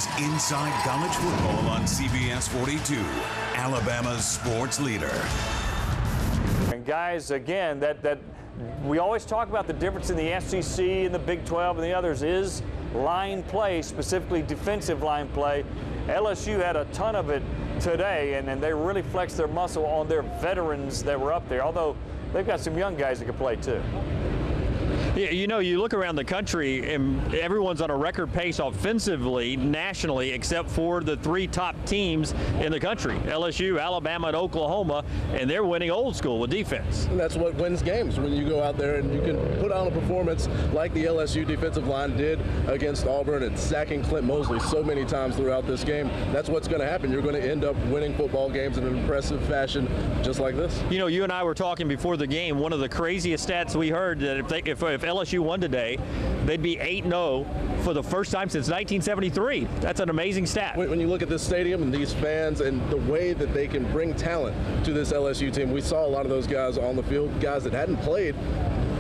is Inside College Football on CBS 42, Alabama's sports leader. And guys, again, that we always talk about the difference in the SEC and the Big 12 and the others is line play, specifically defensive line play. LSU had a ton of it today, and they really flexed their muscle on their veterans that were up there, although they've got some young guys that can play too. Yeah, you know, you look around the country and everyone's on a record pace offensively, nationally, except for the three top teams in the country, LSU, Alabama, and Oklahoma, and they're winning old school with defense. And that's what wins games, when you go out there and you can put on a performance like the LSU defensive line did against Auburn and sacking Clint Mosley so many times throughout this game. That's what's going to happen. You're going to end up winning football games in an impressive fashion just like this. You know, you and I were talking before the game, one of the craziest stats we heard that if LSU won today, they'd be 8-0 for the first time since 1973. That's an amazing stat. When you look at this stadium and these fans and the way that they can bring talent to this LSU team, we saw a lot of those guys on the field, guys that hadn't played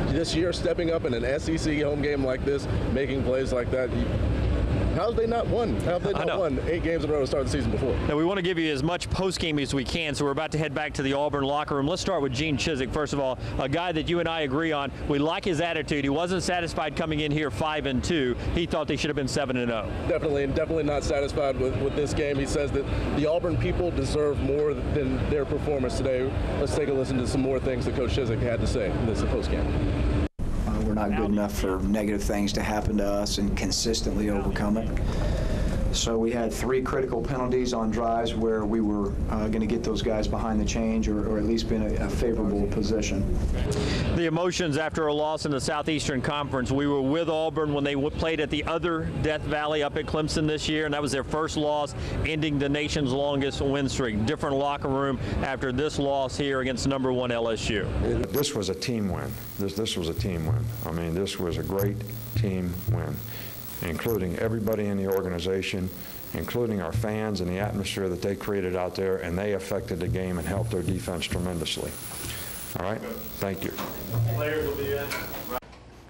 this year, stepping up in an SEC home game like this, making plays like that. How have they not won? How have they not won 8 games in a row to start the season before? Now, we want to give you as much post-game as we can, so we're about to head back to the Auburn locker room. Let's start with Gene Chizik. First of all, a guy that you and I agree on. We like his attitude. He wasn't satisfied coming in here 5-2. He thought they should have been 7-0. Definitely, and definitely not satisfied with this game. He says that the Auburn people deserve more than their performance today. Let's take a listen to some more things that Coach Chizik had to say in this post-game. We're not good enough for negative things to happen to us and consistently overcome it. So we had 3 critical penalties on drives where we were going to get those guys behind the change or at least be in a favorable position. The emotions after a loss in the Southeastern Conference. We were with Auburn when they played at the other Death Valley up at Clemson this year, and that was their first loss, ending the nation's longest win streak. Different locker room after this loss here against #1 LSU. This was a team win. This was a team win. I mean, this was a great team win, including everybody in the organization, including our fans and the atmosphere that they created out there, and they affected the game and helped their defense tremendously. All right? Thank you. Players will be in.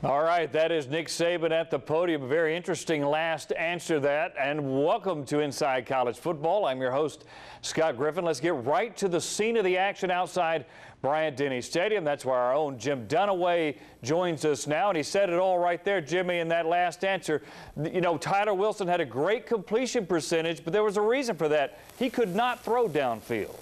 All right, that is Nick Saban at the podium. A very interesting last answer to that, and welcome to Inside College Football. I'm your host, Scott Griffin. Let's get right to the scene of the action outside Bryant-Denny Stadium. That's where our own Jim Dunaway joins us now, and he said it all right there, Jimmy, in that last answer. You know, Tyler Wilson had a great completion percentage, but there was a reason for that. He could not throw downfield.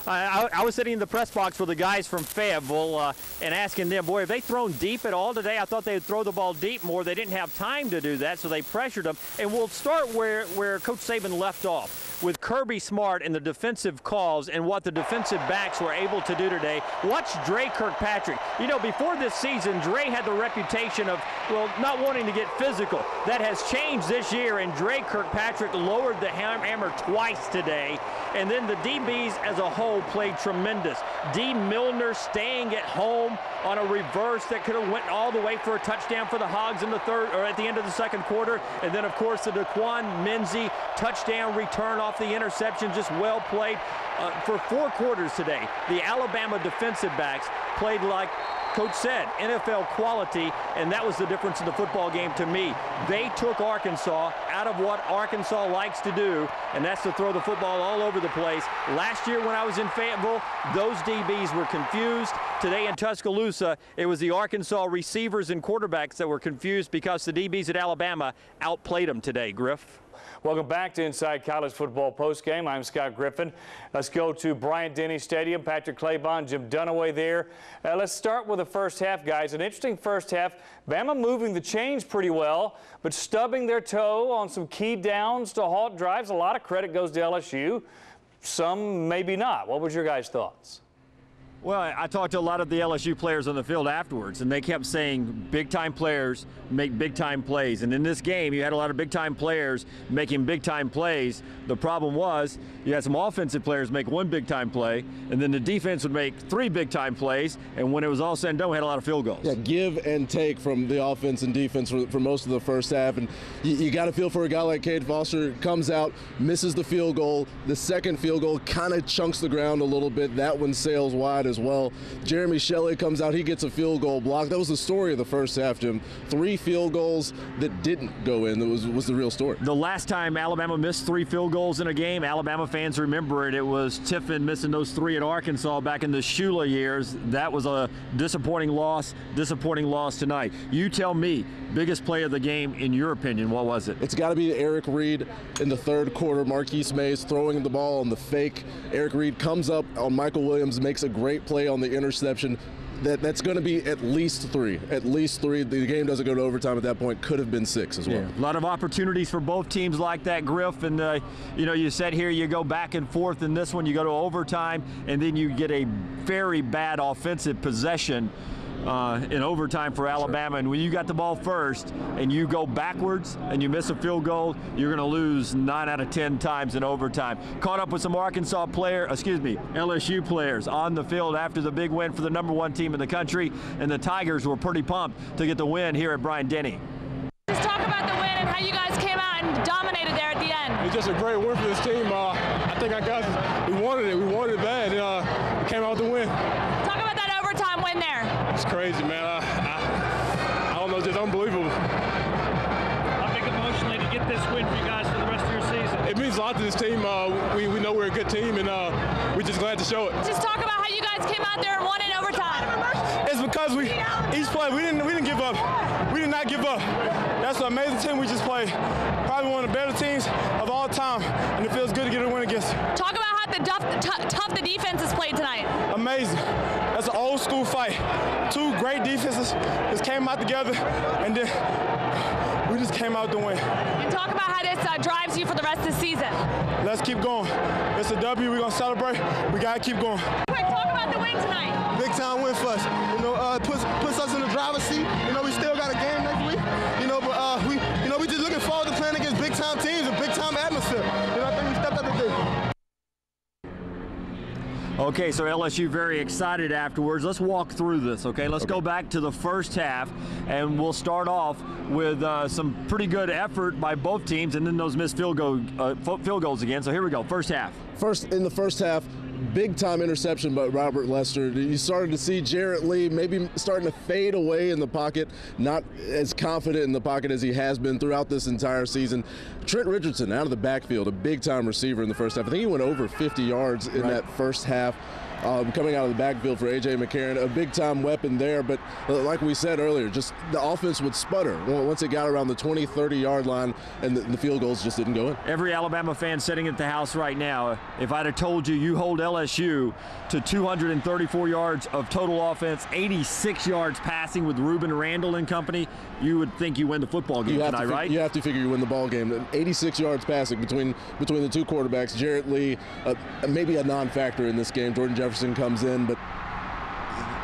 I was sitting in the press box with the guys from Fayetteville and asking them, boy, have they thrown deep at all today? I thought they would throw the ball deep more. They didn't have time to do that, so they pressured them. And we'll start where Coach Saban left off, with Kirby Smart and the defensive calls and what the defensive backs were able to do today. Watch Dre Kirkpatrick. You know, before this season, Dre had the reputation of, well, not wanting to get physical. That has changed this year, and Dre Kirkpatrick lowered the hammer twice today. And then the DBs as a whole played tremendous. D. Milner staying at home on a reverse that could have went all the way for a touchdown for the Hogs in the third, or at the end of the second quarter. And then, of course, the Daquan Menzie touchdown return off the interception, just well played. For 4 quarters today, the Alabama defensive backs played like Coach said, NFL quality, and that was the difference in the football game to me. They took Arkansas out of what Arkansas likes to do, and that's to throw the football all over the place. Last year when I was in Fayetteville, those DBs were confused. Today in Tuscaloosa, it was the Arkansas receivers and quarterbacks that were confused because the DBs at Alabama outplayed them today, Griff. Welcome back to Inside College Football Postgame. I'm Scott Griffin. Let's go to Bryant-Denny Stadium. Patrick Claybon, Jim Dunaway there. Let's start with the first half, guys. An interesting first half. Bama moving the chains pretty well, but stubbing their toe on some key downs to halt drives. A lot of credit goes to LSU. Some maybe not. What was your guys' thoughts? Well, I talked to a lot of the LSU players on the field afterwards, and they kept saying big-time players make big-time plays. And in this game, you had a lot of big-time players making big-time plays. The problem was you had some offensive players make 1 big-time play, and then the defense would make 3 big-time plays, and when it was all said and done, we had a lot of field goals. Yeah, give and take from the offense and defense for most of the first half. And you got to feel for a guy like Cade Foster. Comes out, misses the field goal. The second field goal kind of chunks the ground a little bit. That one sails wide. as well. Jeremy Shelley comes out, he gets a field goal block. That was the story of the first half, Jim. 3 field goals that didn't go in. That was the real story. The last time Alabama missed 3 field goals in a game, Alabama fans remember it. It was Tiffin missing those 3 at Arkansas back in the Shula years. That was a disappointing loss tonight. You tell me, biggest play of the game in your opinion, what was it? It's got to be Eric Reed in the third quarter. Marquise Mays throwing the ball on the fake. Eric Reed comes up on Michael Williams, makes a great play on the interception. That's going to be at least 3. At least 3. The game doesn't go to overtime at that point. Could have been 6 as well. Yeah. A lot of opportunities for both teams like that, Griff. And, you know, you said here you go back and forth in this one. You go to overtime, and then you get a very bad offensive possession in overtime for Alabama. And when you got the ball first and you go backwards and you miss a field goal, you're going to lose 9 out of 10 times in overtime. Caught up with some LSU players on the field after the big win for the #1 team in the country, and the Tigers were pretty pumped to get the win here at Bryant-Denny. Just talk about the win and how you guys came out and dominated there at the end. It's just a great win for this team. I think our guys, we wanted it bad, and we came out with the win. Talk about that overtime win there. It's crazy, man. I don't know, it's just unbelievable. How big emotionally to get this win for you guys for the rest of your season? It means a lot to this team. We know we're a good team, and we're just glad to show it. Just talk about how you guys came out there and won in overtime. It's because each play we didn't give up. We did not give up. That's an amazing team we just played. Probably one of the better teams of all time, and it feels good to get a win against them. Talk about how tough the defense has played tonight. Amazing. That's an old school fight. 2 great defenses just came out together, and then we just came out to win. And talk about how this drives you for the rest of the season. Let's keep going. It's a W. We're going to celebrate. We got to keep going. Quick, talk about the win tonight. Big time win for us. You know, puts us in the driver's seat. You know, we still got a game next week. You know, but we just looking forward to playing against big time teams and big time atmosphere. You know, I think we stepped up today. Okay, so LSU very excited afterwards. Let's walk through this, okay? Let's go back to the first half, and we'll start off with some pretty good effort by both teams, and then those missed field goals again. So here we go, first half. In the first half, big-time interception by Robert Lester. You started to see Jarrett Lee maybe starting to fade away in the pocket, not as confident in the pocket as he has been throughout this entire season. Trent Richardson out of the backfield, a big-time receiver in the first half. I think he went over 50 yards in that first half. Coming out of the backfield for A.J. McCarron, a big-time weapon there, but like we said earlier, just the offense would sputter once it got around the 20, 30-yard line, and the field goals just didn't go in. Every Alabama fan sitting at the house right now, if I'd have told you hold LSU to 234 yards of total offense, 86 yards passing with Reuben Randall and company, you would think you win the football game tonight, right? You have to figure you win the ball game. 86 yards passing between the 2 quarterbacks. Jarrett Lee, maybe a non-factor in this game. Jordan Jefferson comes in, but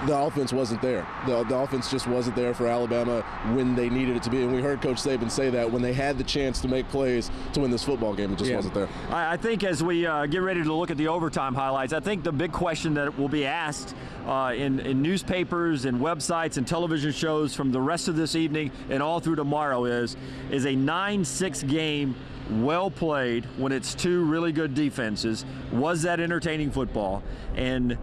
the offense wasn't there. The offense just wasn't there for Alabama when they needed it to be. And we heard Coach Saban say that when they had the chance to make plays to win this football game, it just wasn't there. I think as we get ready to look at the overtime highlights, I think the big question that will be asked in newspapers and websites and television shows from the rest of this evening and all through tomorrow is a 9-6 game well played when it's 2 really good defenses. Was that entertaining football? And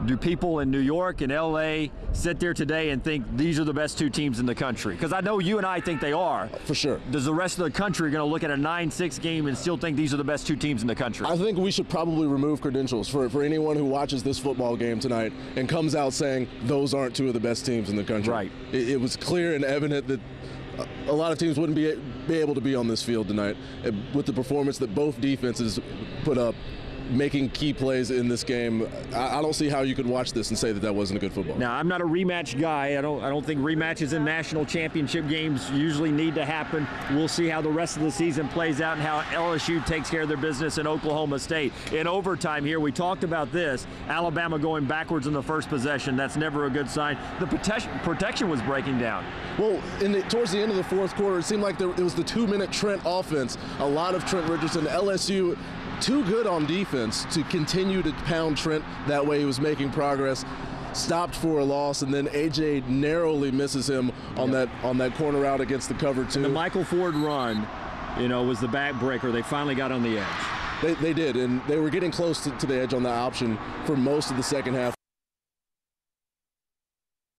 do people in New York and L.A. sit there today and think these are the best 2 teams in the country? Because I know you and I think they are. For sure. Does the rest of the country going to look at a 9-6 game and still think these are the best 2 teams in the country? I think we should probably remove credentials for anyone who watches this football game tonight and comes out saying those aren't 2 of the best teams in the country. Right. It was clear and evident that a lot of teams wouldn't be able to be on this field tonight with the performance that both defenses put up, making key plays in this game. I don't see how you could watch this and say that wasn't a good football. Now, I'm not a rematch guy. I don't think rematches in national championship games usually need to happen. We'll see how the rest of the season plays out and how LSU takes care of their business in Oklahoma State. In overtime here, we talked about this. Alabama going backwards in the first possession. That's never a good sign. The protection was breaking down. Well, towards the end of the fourth quarter, it seemed like it was the 2-minute Trent offense. A lot of Trent Richardson. LSU too good on defense to continue to pound Trent. That way he was making progress. Stopped for a loss, and then A.J. narrowly misses him on that corner out against the cover 2. And the Michael Ford run, was the backbreaker. They finally got on the edge. They did, and they were getting close to the edge on the option for most of the second half.